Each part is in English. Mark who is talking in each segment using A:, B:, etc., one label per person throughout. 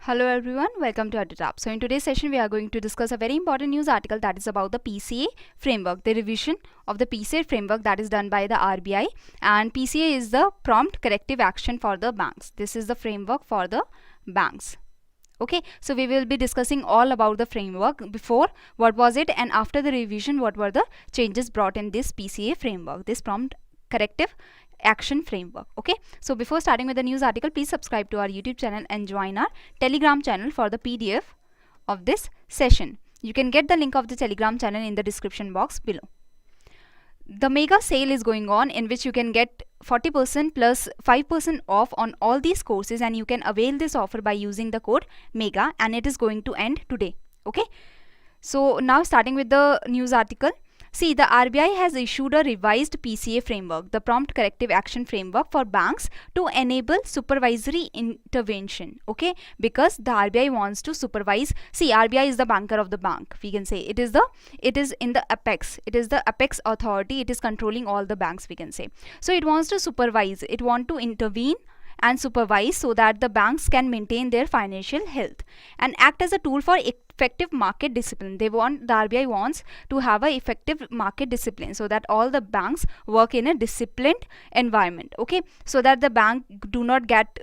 A: Hello everyone, welcome to EduTap. So in today's session, we are going to discuss a very important news article that is about the PCA framework, the revision of the PCA framework that is done by the RBI. And PCA is the prompt corrective action for the banks. This is the framework for the banks. Okay, so we will be discussing all about the framework. Before, what was it, and after the revision, what were the changes brought in this PCA framework, this prompt corrective action framework. Okay, so before starting with the news article, please subscribe to our YouTube channel and join our Telegram channel for the PDF of this session. You can get the link of the Telegram channel in the description box below. The mega sale is going on, in which you can get 40% plus 5% off on all these courses, and you can avail this offer by using the code MEGA, and it is going to end today. Okay, so now starting with the news article. See, the RBI has issued a revised PCA framework, the Prompt Corrective Action Framework for banks, to enable supervisory intervention. Okay, because the RBI wants to supervise. See, RBI is the banker of the bank. We can say it is in the apex. It is the apex authority. It is controlling all the banks. We can say. So it wants to supervise. It wants to intervene and supervise so that the banks can maintain their financial health and act as a tool for effective market discipline. The RBI wants to have a effective market discipline so that all the banks work in a disciplined environment. Okay, so that the bank do not get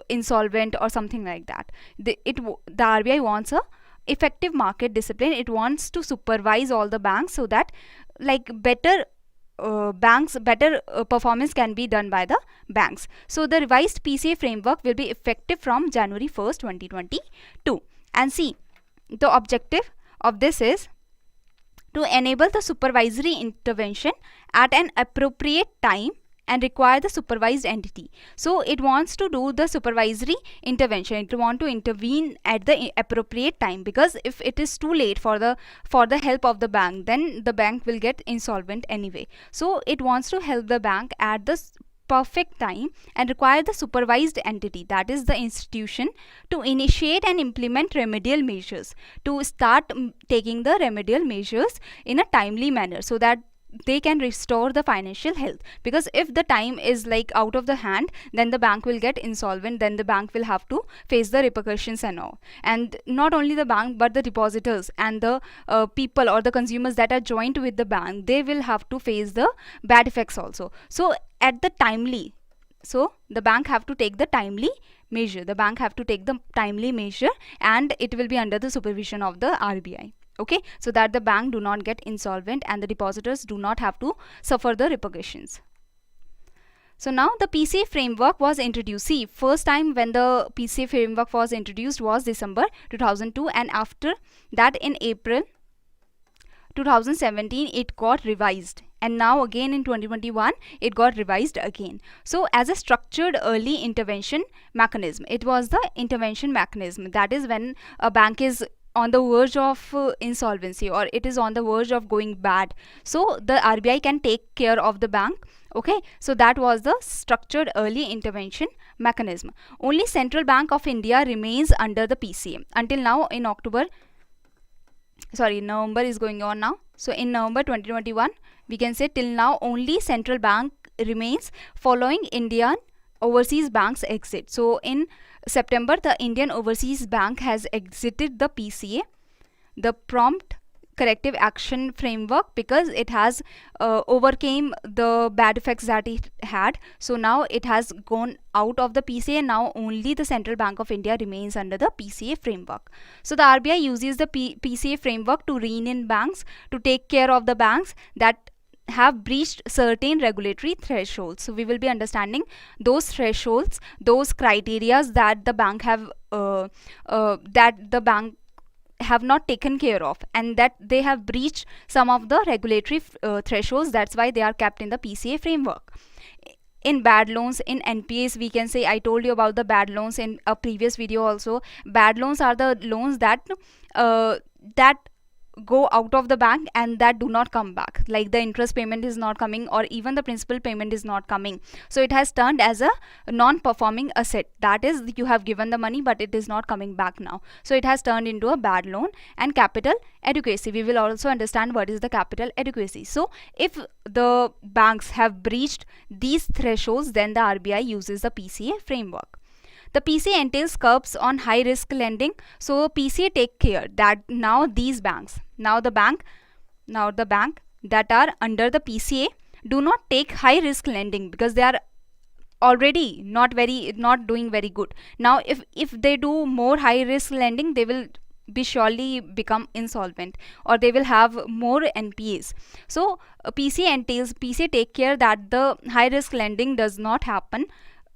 A: insolvent or something like that. The RBI wants a effective market discipline. It wants to supervise all the banks so that better performance can be done by the banks. So the revised PCA framework will be effective from January 1st, 2022. And see, the objective of this is to enable the supervisory intervention at an appropriate time and require the supervised entity. So it wants to do the supervisory intervention. It wants to intervene at the appropriate time, because if it is too late for the help of the bank, then the bank will get insolvent anyway. So it wants to help the bank at the perfect time and require the supervised entity, that is the institution, to initiate and implement remedial measures, to start taking the remedial measures in a timely manner so that they can restore the financial health. Because if the time is out of the hand, then the bank will get insolvent, then the bank will have to face the repercussions and all. And not only the bank, but the depositors and the people or the consumers that are joined with the bank, they will have to face the bad effects also. So at the timely, so the bank have to take the timely measure. The bank have to take the timely measure, and it will be under the supervision of the RBI. Okay, so that the bank do not get insolvent and the depositors do not have to suffer the repercussions. So now the PCA framework was introduced. See, first time when the PCA framework was introduced was December 2002, and after that in April 2017 it got revised, and now again in 2021 it got revised again. So as a structured early intervention mechanism, it was the intervention mechanism, that is when a bank is on the verge of insolvency, or it is on the verge of going bad, so the RBI can take care of the bank. Okay, so that was the structured early intervention mechanism. Only Central Bank of India remains under the PCA until now. In November is going on now. So in November 2021, we can say till now only Central Bank remains, following Indian Overseas Bank's exit. So in September, the Indian Overseas Bank has exited the PCA, the Prompt Corrective Action Framework, because it has overcame the bad effects that it had. So now it has gone out of the PCA. Now only the Central Bank of India remains under the PCA framework. So the RBI uses the PCA framework to rein in banks, to take care of the banks that have breached certain regulatory thresholds. So we will be understanding those thresholds, those criterias that the bank have not taken care of, and that they have breached some of the regulatory thresholds. That's why they are kept in the PCA framework. In bad loans, in NPAs, we can say, I told you about the bad loans in a previous video also. Bad loans are the loans that go out of the bank and that do not come back, like the interest payment is not coming, or even the principal payment is not coming. So it has turned as a non-performing asset, that is, you have given the money but it is not coming back now. So it has turned into a bad loan. And capital adequacy, we will also understand what is the capital adequacy. So if the banks have breached these thresholds, then the RBI uses the PCA framework. The PCA entails curbs on high risk lending. So PCA take care that now these banks, now the bank that are under the PCA do not take high risk lending because they are already not doing very good. Now if they do more high risk lending, they will be surely become insolvent, or they will have more NPAs. So PCA take care that the high risk lending does not happen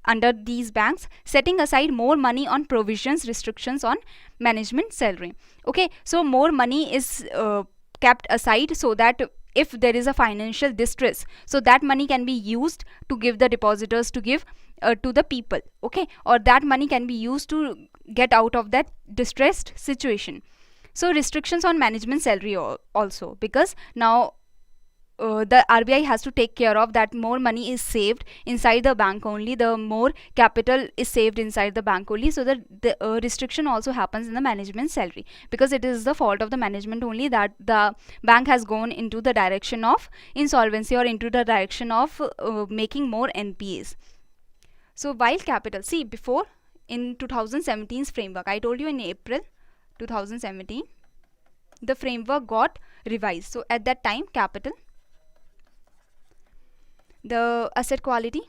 A: under these banks, setting aside more money on provisions, restrictions on management salary. Okay, so more money is kept aside so that if there is a financial distress, so that money can be used to give the depositors, to give to the people. Okay, or that money can be used to get out of that distressed situation. So restrictions on management salary also, because now the RBI has to take care of that more money is saved inside the bank only, the more capital is saved inside the bank only, so that the restriction also happens in the management salary, because it is the fault of the management only that the bank has gone into the direction of insolvency or into the direction of making more NPAs. So while capital, see, before in 2017's framework, I told you in April 2017 the framework got revised. So at that time, capital, the asset quality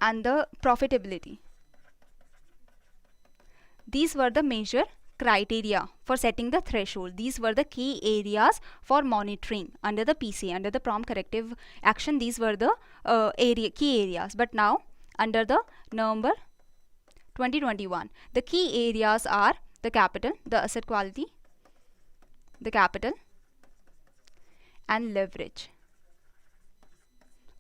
A: and the profitability, these were the major criteria for setting the threshold. These were the key areas for monitoring under the PCA, under the prompt corrective action. These were the key areas. But now under the November 2021, the key areas are the capital, the asset quality, the capital and leverage.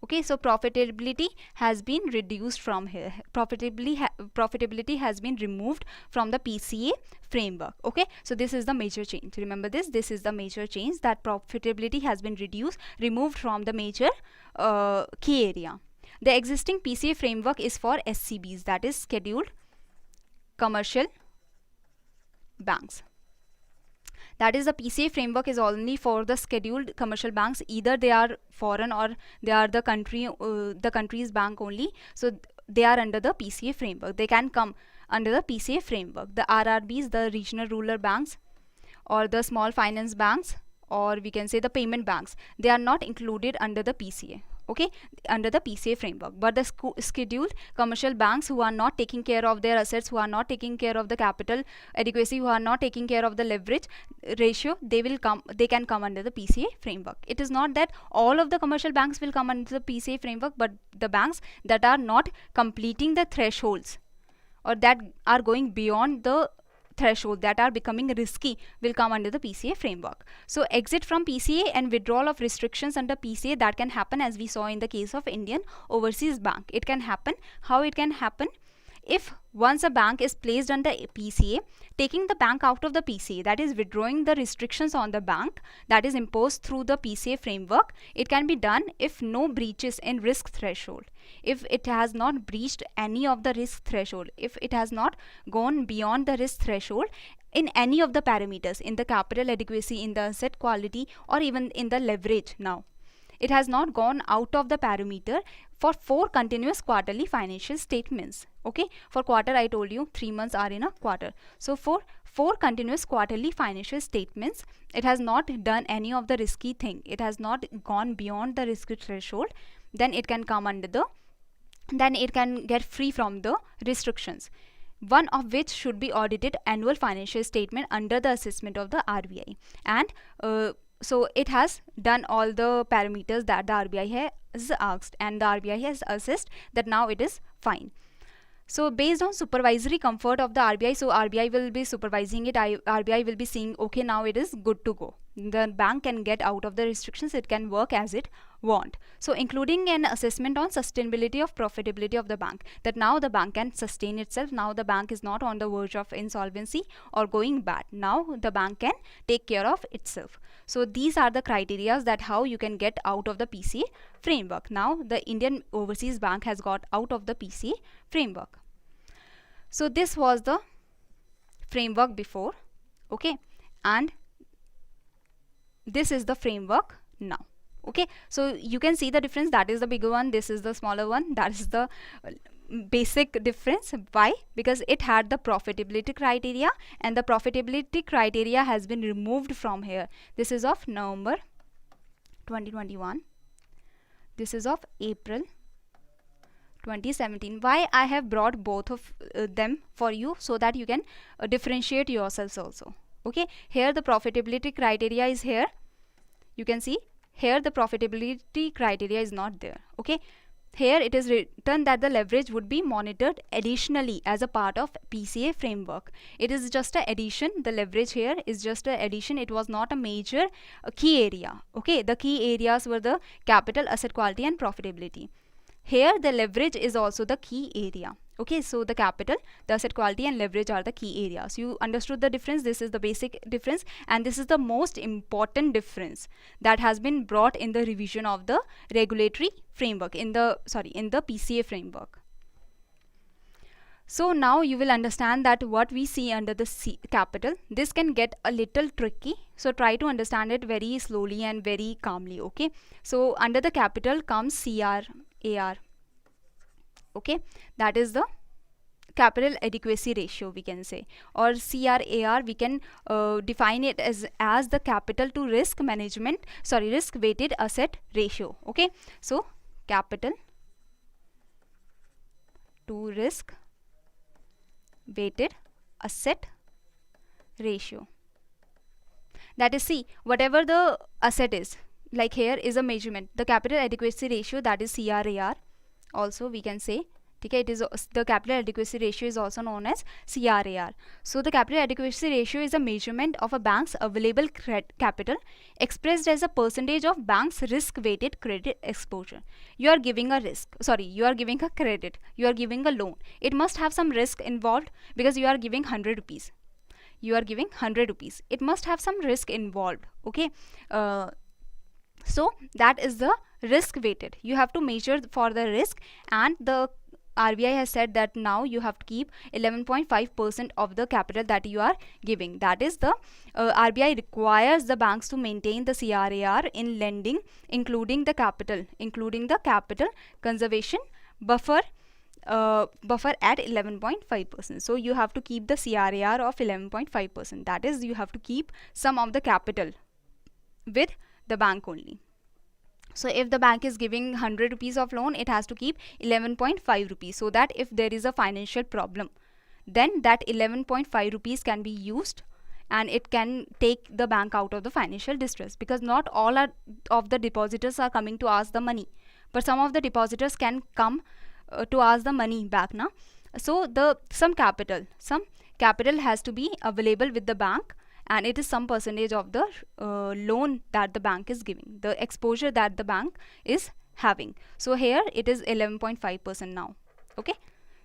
A: Okay, so profitability has been reduced from here. Profitability has been removed from the PCA framework. Okay, so this is the major change. Remember this. This is the major change, that profitability has been removed from the major key area. The existing PCA framework is for SCBs, that is scheduled commercial banks. That is, the PCA framework is only for the scheduled commercial banks. Either they are foreign or they are the country's bank only. So they are under the PCA framework. They can come under the PCA framework. The RRBs, the regional rural banks, or the small finance banks, or we can say the payment banks, they are not included under the PCA. Okay, under the PCA framework. But the scheduled commercial banks who are not taking care of their assets, who are not taking care of the capital adequacy, who are not taking care of the leverage ratio, they can come under the PCA framework. It is not that all of the commercial banks will come under the PCA framework, but the banks that are not completing the thresholds, or that are going beyond the threshold, that are becoming risky, will come under the PCA framework. So exit from PCA and withdrawal of restrictions under PCA, that can happen as we saw in the case of Indian Overseas Bank. It can happen. How it can happen? If once a bank is placed under PCA, taking the bank out of the PCA, that is withdrawing the restrictions on the bank that is imposed through the PCA framework, it can be done if no breaches in risk threshold. If it has not breached any of the risk threshold, if it has not gone beyond the risk threshold in any of the parameters, in the capital adequacy, in the asset quality, or even in the leverage, now it has not gone out of the parameter for 4 continuous quarterly financial statements. Okay, for quarter I told you 3 months are in a quarter. So for 4 continuous quarterly financial statements, it has not done any of the risky thing, it has not gone beyond the risk threshold, then it can come under the, then it can get free from the restrictions, one of which should be audited annual financial statement under the assessment of the RBI. And so it has done all the parameters that the RBI has asked, and the RBI has assessed that now it is fine. So based on supervisory comfort of the RBI, so RBI will be supervising it, RBI will be seeing, okay, now it is good to go. The bank can get out of the restrictions, it can work as it want. So including an assessment on sustainability of profitability of the bank, that now the bank can sustain itself, now the bank is not on the verge of insolvency or going bad, now the bank can take care of itself. So these are the criteria that how you can get out of the PCA framework. Now the Indian Overseas Bank has got out of the PCA framework. So this was the framework before, okay, and this is the framework now. Okay, so you can see the difference. That is the bigger one, this is the smaller one, that is the basic difference. Why? Because it had the profitability criteria, and the profitability criteria has been removed from here. This is of November 2021. This is of April 2017. Why I have brought both of them for you, so that you can differentiate yourselves also. Okay, here the profitability criteria is here. You can see here the profitability criteria is not there. Okay, here it is written that the leverage would be monitored additionally as a part of PCA framework. It is just an addition. The leverage here is just an addition. It was not a major key area. Okay, the key areas were the capital, asset quality and profitability. Here the leverage is also the key area. Okay, so the capital, the asset quality and leverage are the key areas. You understood the difference. This is the basic difference, and this is the most important difference that has been brought in the revision of the regulatory framework in the PCA framework. So now you will understand that what we see under the capital, this can get a little tricky, so try to understand it very slowly and very calmly. Okay, so under the capital comes CRAR. Okay, that is the capital adequacy ratio, we can say, or CRAR. We can define it as the capital to risk weighted asset ratio. Okay, so capital to risk weighted asset ratio, that is, see, whatever the asset is, like here is a measurement, the capital adequacy ratio, that is CRAR. Also we can say, okay, it is the capital adequacy ratio is also known as CRAR. So the capital adequacy ratio is a measurement of a bank's available capital expressed as a percentage of bank's risk weighted credit exposure. You are giving a you are giving a credit, you are giving a loan. It must have some risk involved, because you are giving 100 rupees. You are giving 100 rupees. It must have some risk involved. Okay, so that is the risk weighted. You have to measure for the risk, and the RBI has said that now you have to keep 11.5% of the capital that you are giving. That is, the RBI requires the banks to maintain the CRAR in lending, including the capital conservation buffer at 11.5%. So you have to keep the CRAR of 11.5%. That is, you have to keep some of the capital with the bank only. So if the bank is giving 100 rupees of loan, it has to keep 11.5 rupees, so that if there is a financial problem, then that 11.5 rupees can be used and it can take the bank out of the financial distress, because not all of the depositors are coming to ask the money, but some of the depositors can come to ask the money back now. So some capital has to be available with the bank, and it is some percentage of the loan that the bank is giving, the exposure that the bank is having. So here it is 11.5% now. Okay,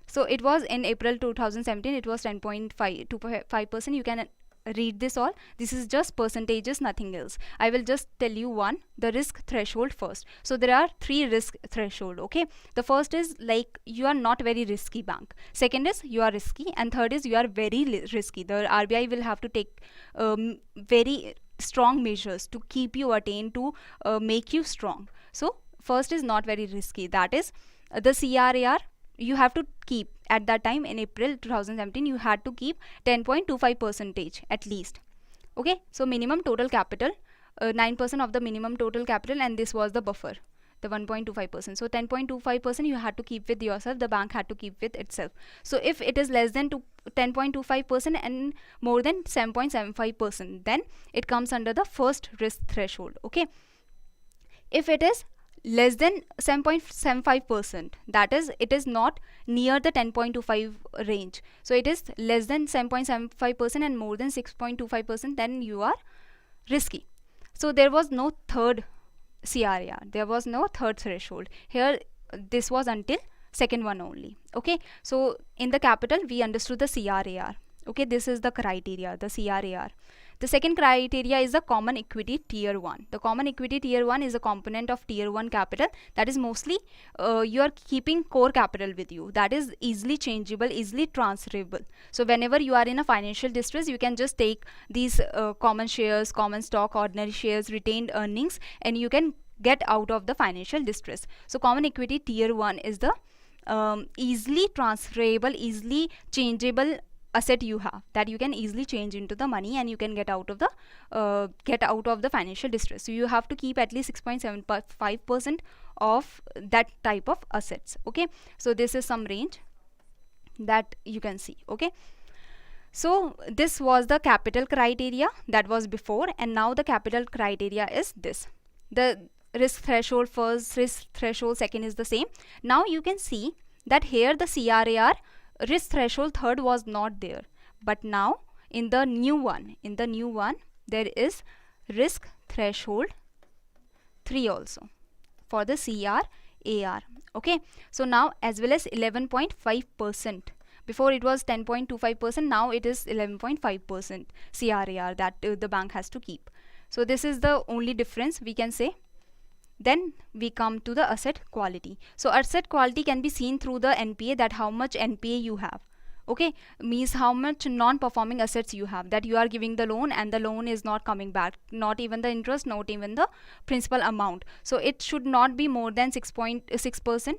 A: so it was in April 2017, it was 10.5%. You can read this all. This is just percentages, nothing else. I will just tell you the risk threshold first. So there are 3 risk threshold. Okay, the first is like you are not very risky bank, second is you are risky, and third is you are very risky. The RBI will have to take very strong measures to keep you attained, to make you strong. So first is not very risky, that is the CRAR. You have to keep, at that time in April 2017, you had to keep 10.25% at least. Okay, so minimum total capital, 9% of the minimum total capital, and this was the buffer, the 1.25%. So 10.25% you had to keep with yourself, the bank had to keep with itself. So if it is less than 10.25% and more than 7.75%, then it comes under the first risk threshold. Okay, if it is less than 7.75%, that is, it is not near the 10.25 range, so it is less than 7.75% and more than 6.25%, then you are risky. So there was no third CRAR, there was no third threshold here. This was until second one only. Okay, so in the capital we understood the CRAR. Okay, this is the criteria, the CRAR. The second criteria is the common equity tier 1. The common equity tier 1 is a component of tier 1 capital, that is mostly you are keeping core capital with you, that is easily changeable, easily transferable. So whenever you are in a financial distress, you can just take these common shares, common stock, ordinary shares, retained earnings, and you can get out of the financial distress. So common equity tier 1 is the easily transferable, easily changeable asset you have, that you can easily change into the money and you can get out of the financial distress. So you have to keep at least 6.75% of that type of assets. Okay, so this is some range that you can see. Okay, so this was the capital criteria that was before, and now the capital criteria is this. The risk threshold first, risk threshold second is the same. Now you can see that here the CRAR risk threshold third was not there, but now in the new one there is risk threshold 3 also for the CRAR. Okay, so now as well as 11.5%. Before it was 10.25%, now it is 11.5% CRAR that the bank has to keep. So this is the only difference we can say. Then we come to the asset quality. So asset quality can be seen through the NPA, that how much NPA you have. Okay, means how much non-performing assets you have, that you are giving the loan and the loan is not coming back, not even the interest, not even the principal amount. So it should not be more than 6.6%.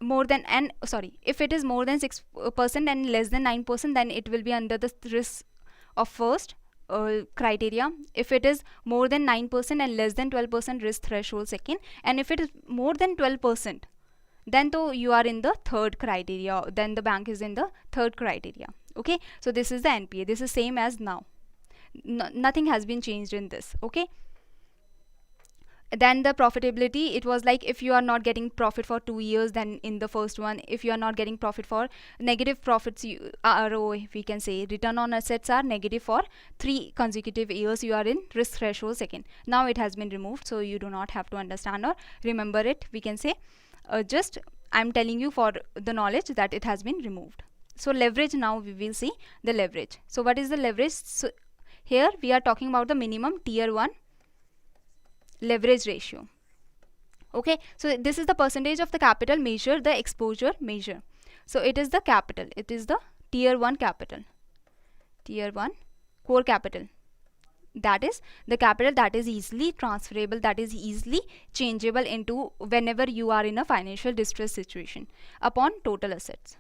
A: More than, and sorry, if it is more than 6% and less than 9%, then it will be under the risk of first criteria. If it is more than 9% and less than 12%, risk threshold second, and if it is more than 12%, then though you are in the third criteria, then the bank is in the third criteria. Okay, so this is the NPA. This is same as now. Nothing has been changed in this. Okay, then the profitability, it was like if you are not getting profit for 2 years, then in the first one, if you are not getting profit for negative profits, ROA, we can say return on assets are negative for 3 consecutive years, you are in risk threshold second. Now it has been removed, so you do not have to understand or remember it. We can say just I'm telling you for the knowledge that it has been removed. So leverage, now we will see the leverage. So what is the leverage? So here we are talking about the minimum tier 1 leverage ratio. Okay, so this is the percentage of the capital measure the exposure measure. So it is the capital, it is the tier 1 capital, tier 1 core capital, that is the capital that is easily transferable, that is easily changeable into whenever you are in a financial distress situation upon total assets.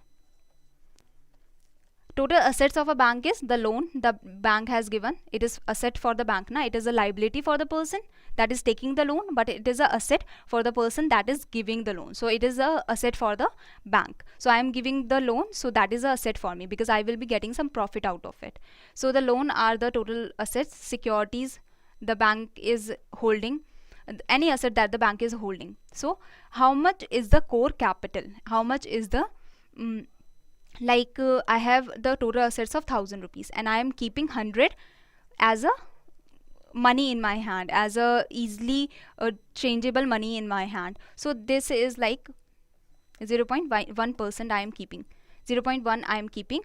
A: Total assets of a bank is the loan the bank has given. It is asset for the bank. Now it is a liability for the person that is taking the loan, but it is a asset for the person that is giving the loan. So it is a asset for the bank. So I am giving the loan, so that is a asset for me because I will be getting some profit out of it. So the loan are the total assets, securities the bank is holding, any asset that the bank is holding. So how much is the core capital? How much is the I have the total assets of 1000 rupees and I am keeping 100 as a money in my hand, as a easily changeable money in my hand. So this is like 0.1% I am keeping, 0.1 I am keeping.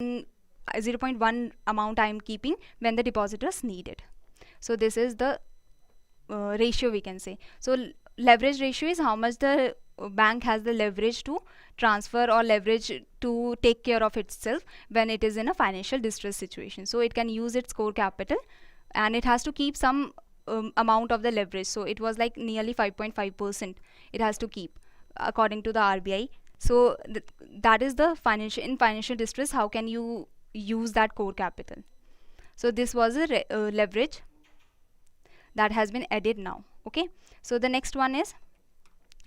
A: Mm, 0.1 amount I am keeping when the depositors need it. So this is the ratio we can say. So leverage ratio is how much the bank has the leverage to transfer or leverage to take care of itself when it is in a financial distress situation. So it can use its core capital and it has to keep some amount of the leverage. So it was like nearly 5.5% it has to keep according to the RBI. So that is the financial distress, how can you use that core capital. So this was a leverage that has been added now. Okay, so the next one is,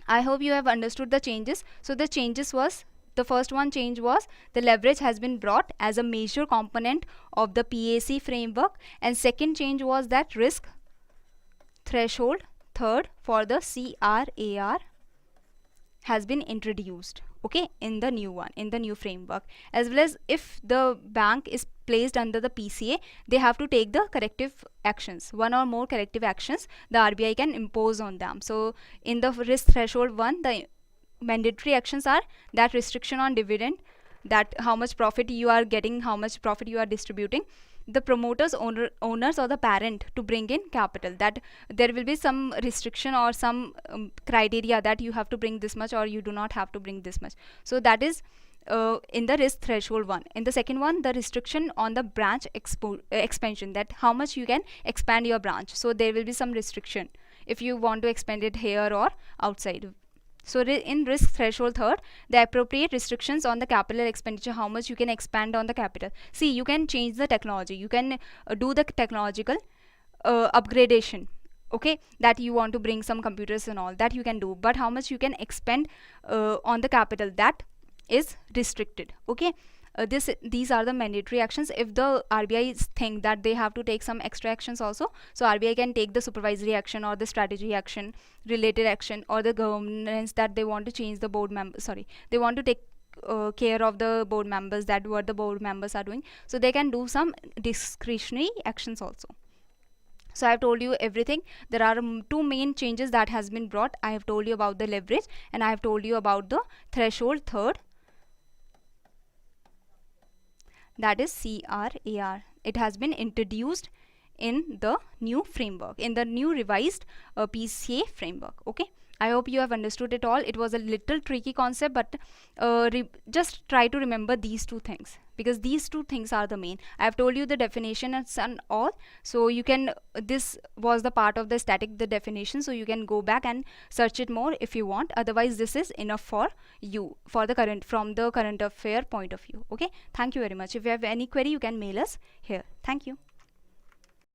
A: I hope you have understood the changes. So the changes was, the first one change was the leverage has been brought as a major component of the PAC framework, and second change was that risk threshold third for the CRAR has been introduced, okay, in the new one, in the new framework. As well as if the bank is placed under the PCA, they have to take the corrective actions, one or more corrective actions the RBI can impose on them. So in the risk threshold 1, the mandatory actions are that restriction on dividend, that how much profit you are getting, how much profit you are distributing, the promoters, owners or the parent to bring in capital, that there will be some restriction or some criteria that you have to bring this much or you do not have to bring this much. So that is in the risk threshold one. In the second one, the restriction on the branch expansion, that how much you can expand your branch. So there will be some restriction if you want to expand it here or outside. So in risk threshold third, the appropriate restrictions on the capital expenditure, how much you can expand on the capital. See, you can change the technology, you can do the technological upgradation, okay, that you want to bring some computers and all that you can do, but how much you can expand on the capital, that is restricted, okay. These are the mandatory actions. If the RBI think that they have to take some extra actions also, so RBI can take the supervisory action or the strategy action, related action, or the governance, that they want to change the board members, sorry, they want to take care of the board members, that what the board members are doing, so they can do some discretionary actions also. So I have told you everything. There are two main changes that has been brought. I have told you about the leverage, and I have told you about the threshold third, that is CRAR. It has been introduced in the new framework, in the new revised PCA framework, okay. I hope you have understood it all. It was a little tricky concept, but just try to remember these two things, because these two things are the main. I have told you the definition and all, so you can, this was the part of the static, the definition, so you can go back and search it more if you want. Otherwise, this is enough for you for the current, from the current affair point of view, okay. Thank you very much. If you have any query, you can mail us here. Thank you.